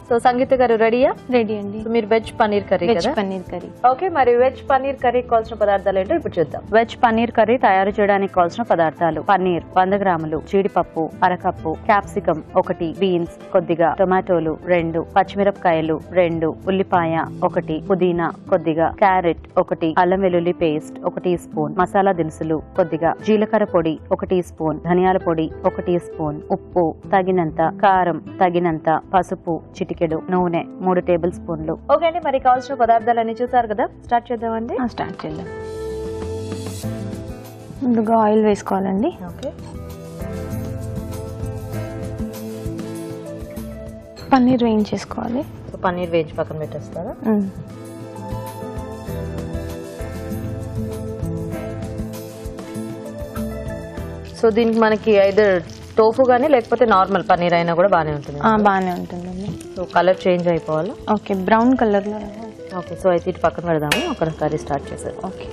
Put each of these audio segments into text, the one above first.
So సంగీత గారు రెడీయా? Ready అండి. మీరు వెజ్ పన్నీర్ కర్రీ కదా? పన్నీర్ కర్రీ. ఓకే, మరి వెజ్ పన్నీర్ కర్రీ కావాల్సిన పదార్థాలు ఏంటో ఇప్పుడు చూద్దాం. వెజ్ పన్నీర్ కర్రీ తయారు చేయడానికి కావాల్సిన పదార్థాలు: పన్నీర్ 100 గ్రాములు, జీడిపప్పు అరకప్పు, క్యాప్సికం 1, బీన్స్ కొద్దిగా, టొమాటోలు 2, పచ్చిమిరపకాయలు 2, ఉల్లిపాయ 1, పుదీనా కొద్దిగా, క్యారెట్ 1, అల్లం వెల్లుల్లి పేస్ట్ 1 టీ స్పూన్, మసాలా దినుసులు కొద్దిగా, జీలకర్ర పొడి 1 టీ స్పూన్, ధనియాల పొడి 1 టీ స్పూన్, ఉప్పు తగినంత, కారం తగినంత, పసుపు చిటికెడు, నూనె 3 టేబుల్ స్పూన్లు. ఓకే అండి, మరి కావాల్సిన పదార్థాలన్నీ చూసారు కదా, స్టార్ట్ చేద్దామండి. స్టార్ట్ చేద్దాం. ముందుగా ఆయిల్ వేసుకోవాలండి. ఓకే, పన్నీర్ వేయించేసుకోవాలి. సో పన్నీర్ వేయించి పక్కన పెట్టేస్తారా? సో దీనికి మనకి ఐదర్ టోఫు గానీ లేకపోతే నార్మల్ పన్నీర్ అయినా కూడా బాగానే ఉంటుంది. బాగానే ఉంటుందండి. సో కలర్ చేంజ్ అయిపోవాలి. ఓకే, బ్రౌన్ కలర్ లో. ఓకే, సో అయితే ఇటు పక్కన పెడదాము, ఒక కర్రీ స్టార్ట్ చేసేది. ఓకే,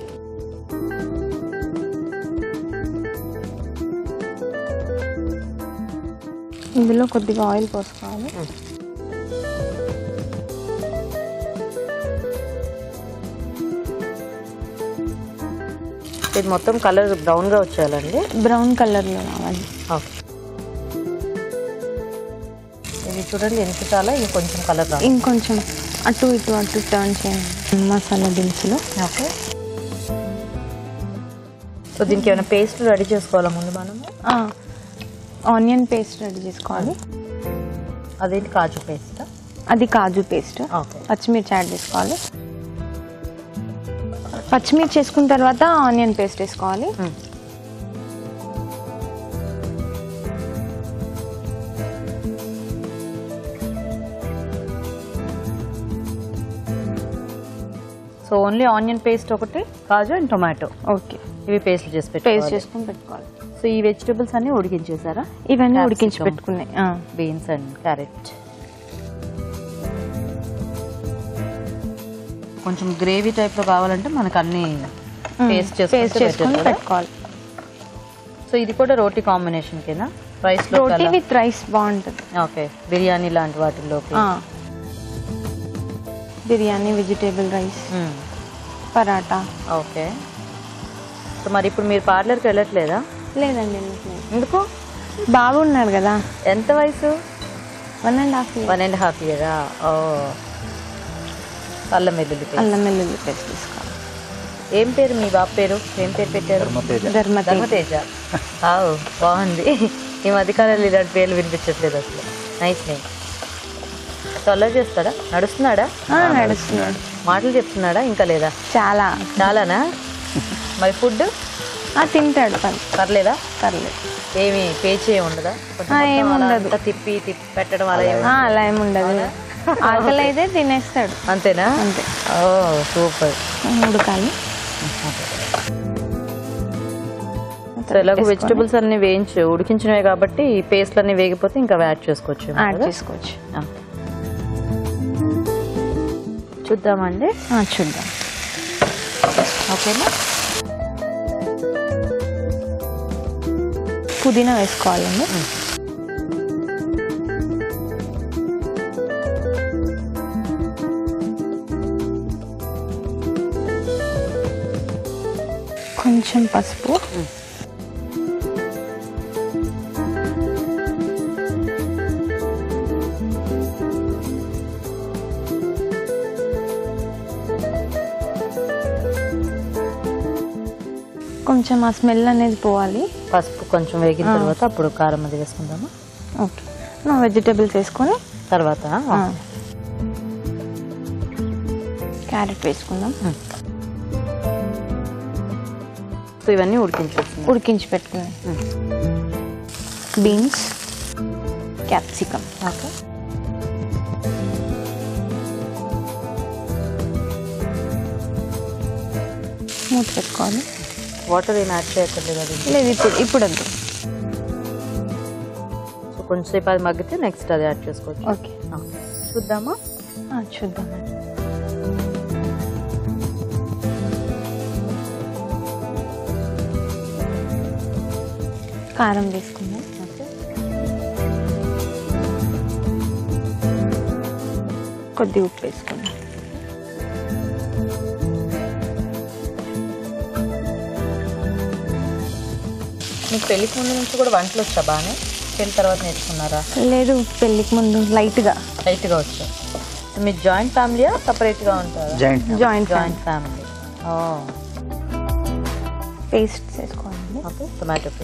ఇందులో కొద్దిగా ఆయిల్ పోసుకోవాలి. ఇది మొత్తం కలర్ బ్రౌన్ గా వచ్చేయాలండి. బ్రౌన్ కలర్ లో రావాలి. ఓకే, ఇది చూడండి ఎంత చాలా, ఇంకొంచెం కలర్ రావాలి. ఇంకొంచెం అటు ఇటు టర్న్ చేయండి. మసాలా దినుసులు. ఓకే, సో దీనికి ఏమైనా పేస్ట్ రెడీ చేసుకోవాలా ముందు మనము? ఆనియన్ పేస్ట్ రెడీ చేసుకోవాలి. అదేంటి కాజు పేస్ట్? అది కాజు పేస్ట్. ఓకే, పచ్చిమిర్చి యాడ్ చేసుకోవాలి. పచ్చిమిర్చి వేసుకున్న తర్వాత ఆనియన్ పేస్ట్ వేసుకోవాలి. సో ఓన్లీ ఆనియన్ పేస్ట్ ఒకటి, కాజు అండ్ టొమాటో. ఓకే, ఇవి పేస్ట్ చేసుకుని పెట్టుకోవాలి. సో ఈ వెజిటబుల్స్ అన్ని ఉడికించేసారా? ఇవన్నీ ఉడికించి పెట్టుకున్నాయి. Beans and carrot. కొంచెం గ్రేవీ టైప్ లో కావాలంటే మనకు అన్ని పేస్ట్ చేసుకుని పెట్టుకోవాలి. సో ఇది కూడా రోటీ కాంబినేషన్ కేనా? రైస్ లో? రోటీ విత్ రైస్ బాగుంటుంది. ఓకే, బిర్యానీ లాంటి వాటిల్లోకి. Biryani, vegetable rice, paratha. Okay, so మరి ఇప్పుడు మీరు పార్లర్కి వెళ్ళట్లేదా? లేదండి. ఎందుకు? బాగున్నారు కదా. ఎంత వయసు? 1.5 ఇయరా? ఓ, అల్లం వెల్లుల్లి పేస్ట్ తీసుకోవాలి. ఏం పేరు మీ బాబు పేరు? ఏం పేరు పెట్టారు? ధర్మతేజ. బాగుంది. ఈ మధ్యకాలంలో ఇలాంటి పేర్లు వినిపించట్లేదు అసలు. Nice name. అల్లరి చేస్తాడా? నడుస్తున్నాడా? నడుస్తున్నాడు. మాటలు చెప్తున్నాడా? ఇంకా లేదా? చాలానా? మరి ఫుడ్ తింటాడు. పర్లేదా? పర్లేదు. ఏమి పేచే ఉండదా? ఏముండదు. తిప్పి పెట్టడం అలా ఏముండదు. ఆకలి అయితే తినేస్తాడు. అంతేనా? అంతే. ఓ సూపర్. ఉడకాలి. ఎలాగో వెజిటబుల్స్ అన్ని వేయించి ఉడికించినవి కాబట్టి ఈ పేస్ట్ అన్ని వేగిపోతే ఇంకా యాడ్ చేసుకోవచ్చు. చూద్దామండి. చూద్దాం. ఓకేనా? పుదీనా వేసుకోవాలండి. కొంచెం పసుపు, కొంచెం ఆ స్మెల్ అనేది పోవాలి. పసుపు కొంచెం వేగిన తర్వాత అప్పుడు కారం అది వేసుకుందామా? ఓకే, వెజిటేబుల్స్ వేసుకొని తర్వాత క్యారెట్ వేసుకుందాం. సో ఇవన్నీ ఉడికించి పెట్టుకున్నాం. Beans, capsicum. ఓకే, మూత పెట్టుకోవాలి. వాటర్ ఏం యాడ్ చేయక్కర్లేదు? లేదు, ఇప్పుడు వద్దు. సో కొంచెంసేపు అది మగ్గితే నెక్స్ట్ అది యాడ్ చేసుకోవచ్చు. ఓకే, చూద్దామా? చూద్దామండి. కారం తీసుకుందాం. కొద్ది ఉప్పు వేసుకుందాం. మీకు పెళ్లికి ముందు నుంచి కూడా వంటలు వచ్చా బాగానే? పెళ్లి తర్వాత నేర్చుకున్నారా? లేదు, పెళ్ళికి ముందు లైట్గా వచ్చా. మీ జాయింట్ ఫ్యామిలీయా సపరేట్గా ఉంటారా? Joint family. పేస్ట్ చేసుకోవాలండి.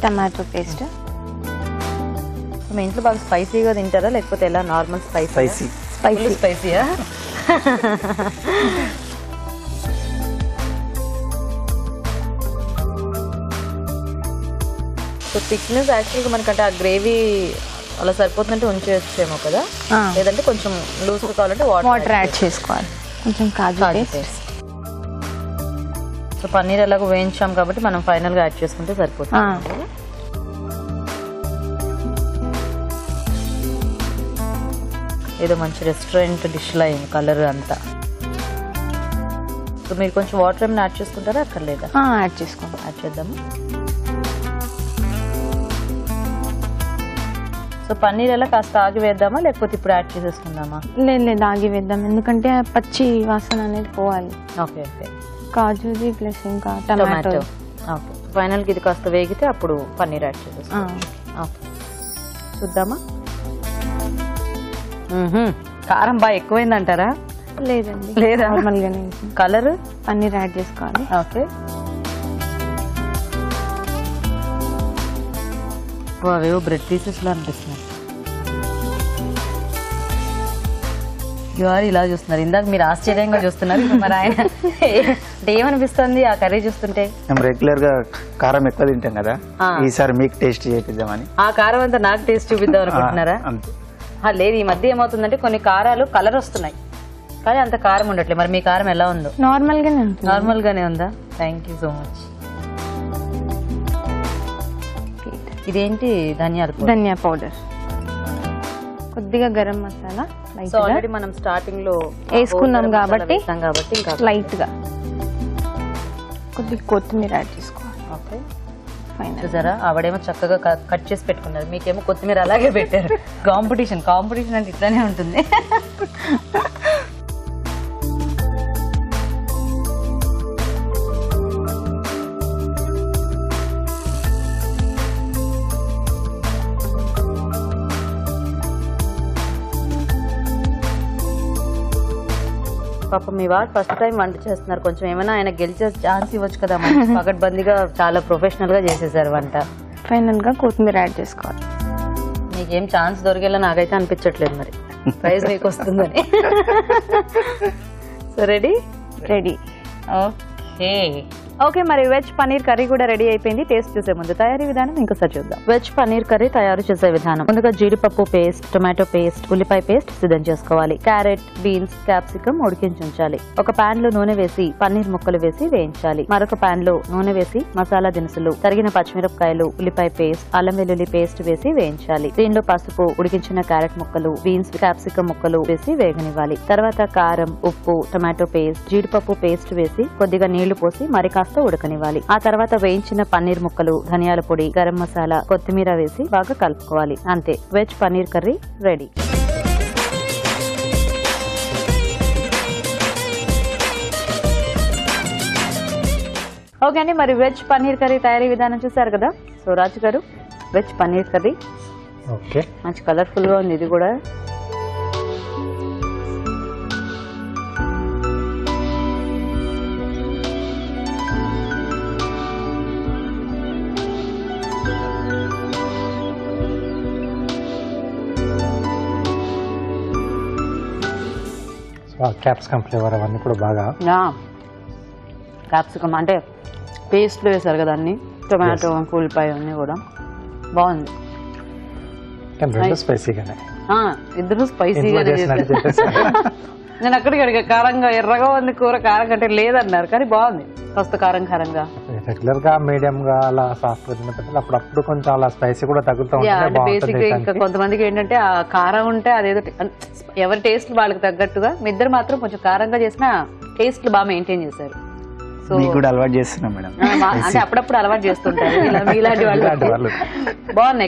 Tomato paste. మీ ఇంట్లో బాగా స్పైసీగా తింటారా లేకపోతే ఎలా? నార్మల్ స్పైసీయా? సో థిక్నెస్ యాక్చువల్గా మనకంటే ఆ గ్రేవీ అలా సరిపోతుందంటే ఉంచేమో కదా, లేదంటే కొంచెం లూజ్ కావాలంటే వాటర్ యాడ్ చేసుకోవాలి. కొంచెం కాజు పేస్ట్. సో పన్నీర్ ఎలాగో వేయించాం కాబట్టి మనం ఫైనల్గా యాడ్ చేసుకుంటే సరిపోతుంది. ఏదో మంచి రెస్టారెంట్ డిష్లా అయింది కలర్ అంతా. సో మీరు కొంచెం వాటర్ ఏమైనా యాడ్ చేసుకుంటారా అక్కర్లేదా? యాడ్ చేసుకోండి. యాడ్ చేద్దాము. సో పన్నీర్ ఎలా కాస్త ఆగి వేద్దామా లేకపోతే ఇప్పుడు యాడ్ చేసేసుకుందామా? లేదు, ఆగి వేద్దాం, ఎందుకంటే పచ్చి వాసన అనేది పోవాలి. ఓకే. కాజుది ప్లస్ ఇంకా టమాటో. ఓకే. ఫైనల్కి ఇది కాస్త వేగితే అప్పుడు పన్నీర్ యాడ్ చేసేస్తాం. ఓకే, చూద్దామా? కారం బాగా ఎక్కువైందంటారా? లేదండి, లేదా? నార్మల్గానే. కలర్ పన్నీర్ యాడ్ చేసుకోవాలి. ఓకే. అవేవో బ్రెడ్ పీసెస్లో అనిపిస్తున్నాయి. ఇలా చూస్తున్నారు, ఇందాక మీరు ఆశ్చర్యంగా చూస్తున్నారు, మరి ఆయన ఏమనిపిస్తుంది ఆ కర్రీ చూస్తుంటే? రెగ్యులర్ గా కారం ఎక్కువ తింటాం కదా, ఈసారి మీకు టేస్ట్ చేపిద్దామని. ఆ కారం అంతా నాకు టేస్ట్ చూపిద్దాం అనుకుంటున్నారా? లేదు, ఈ మధ్య ఏమవుతుందంటే కొన్ని కారాలు కలర్ వస్తున్నాయి కానీ అంత కారం ఉండట్లేదు. మరి మీ కారం ఎలా ఉందో? నార్మల్ గానే ఉందా? Thank you so much. ఇదేంటి? ధనియా పౌడర్, కొద్దిగా గరం మసాలా. ఆల్రెడీ మనం స్టార్టింగ్ లో వేసుకున్నాం కాబట్టి ఇంకా లైట్ గా కొద్దిగా కొత్తిమీర యాడ్ చేసుకోవాలి. ఓకే, చూసారా? ఆవిడేమో చక్కగా కట్ చేసి పెట్టుకున్నారు, మీకేమో కొత్తిమీర అలాగే పెట్టారు. కాంపిటీషన్ అంటే ఇట్లానే ఉంటుంది. పాపం మీ వాడు ఫస్ట్ టైం వంట చేస్తున్నారు, కొంచెం ఏమైనా ఆయన గెలిచే ఛాన్స్ ఇవ్వచ్చు కదా. పగడ్బందీగా చాలా ప్రొఫెషనల్ గా చేసేసారు వంట. ఫైనల్ గా కొత్తిమీర యాడ్ చేసుకోవాలి. మీకేం ఛాన్స్ దొరికేలా నాకైతే అనిపించట్లేదు, మరి ప్రైజ్ మీకు వస్తుందని. So ready. ఓకే, మరి వెజ్ పన్నీర్ కర్రీ కూడా రెడీ అయిపోయింది. టేస్ట్ చూసే ముందు తయారీ విధానం ఇంకోసారి చూద్దాం. వెజ్ పన్నీర్ కర్రీ తయారు చేసే విధానం: ముందుగా జీడిపప్పు పేస్ట్, టొమాటో పేస్ట్, ఉల్లిపాయ పేస్ట్ సిద్ధం చేసుకోవాలి. క్యారెట్, బీన్స్, క్యాప్సికమ్ ఉడికించి ఉంచాలి. ఒక పాన్ లో నూనె వేసి పన్నీర్ ముక్కలు వేసి వేయించాలి. మరొక పాన్ లో నూనె వేసి మసాలా దినుసులు, తరిగిన పచ్చిమిరపకాయలు, ఉల్లిపాయ పేస్ట్, అల్లం వెల్లుల్లి పేస్ట్ వేసి వేయించాలి. దీనిలో పసుపు, ఉడికించిన క్యారెట్ ముక్కలు, బీన్స్, క్యాప్సికమ్ ముక్కలు వేసి వేగనివ్వాలి. తర్వాత కారం, ఉప్పు, టొమాటో పేస్ట్, జీడిపప్పు పేస్ట్ వేసి కొద్దిగా నీళ్లు పోసి మరి కాస్త ఉడకనివ్వాలి. ఆ తర్వాత వేయించిన పన్నీర్ ముక్కలు, ధనియాల పొడి, గరం మసాలా, కొత్తిమీర వేసి బాగా కలుపుకోవాలి. అంతే, veg paneer curry ready. Okay అండి, మరి వెజ్ పన్నీర్ కర్రీ తయారీ విధానం చూసారు కదా. సో రాజు గారు, వెజ్ పన్నీర్ కర్రీ మంచి కలర్ఫుల్ గా ఉంది. ఇది కూడా క్యాప్సికమ్ ఫ్లేవర్ అవన్నీ కూడా బాగా. క్యాప్సికమ్ అంటే పేస్ట్లో వేసారు కదా అన్ని, టొమాటో, ఉల్లిపాయ అన్నీ కూడా బాగుంది. స్పైసీగానే, ఇద్దరు స్పైసీగానే చేశారు. నేను అక్కడికి అడిగా కారంగా, ఎర్రగా ఉంది కూర, కారం కంటే లేదన్నారు కానీ బాగుంది. కాస్త కారంగా. రెగ్యులర్ గా మీడియం గా అలా సాఫ్ట్ గా తిన్న అప్పుడప్పుడు కొంచెం అలా స్పైసీ కూడా తగ్గుతూ బేసిక్ గా. ఇంకా కొంతమందికి ఏంటంటే ఆ కారం ఉంటే అదేదో ఎవరి టేస్ట్ వాళ్ళకి తగ్గట్టుగా, మీ ఇద్దరు మాత్రం కొంచెం కారంగా చేసిన టేస్ట్ బాగా మెయింటైన్ చేశారు. సో మీకు కూడా అలవాటు చేస్తున్నాం మేడం. అంటే అప్పుడప్పుడు అలవాటు చేస్తుంటారు ఇలా మీలాంటి వాళ్ళు ఇలాంటి వాళ్ళు బాగున్నాయి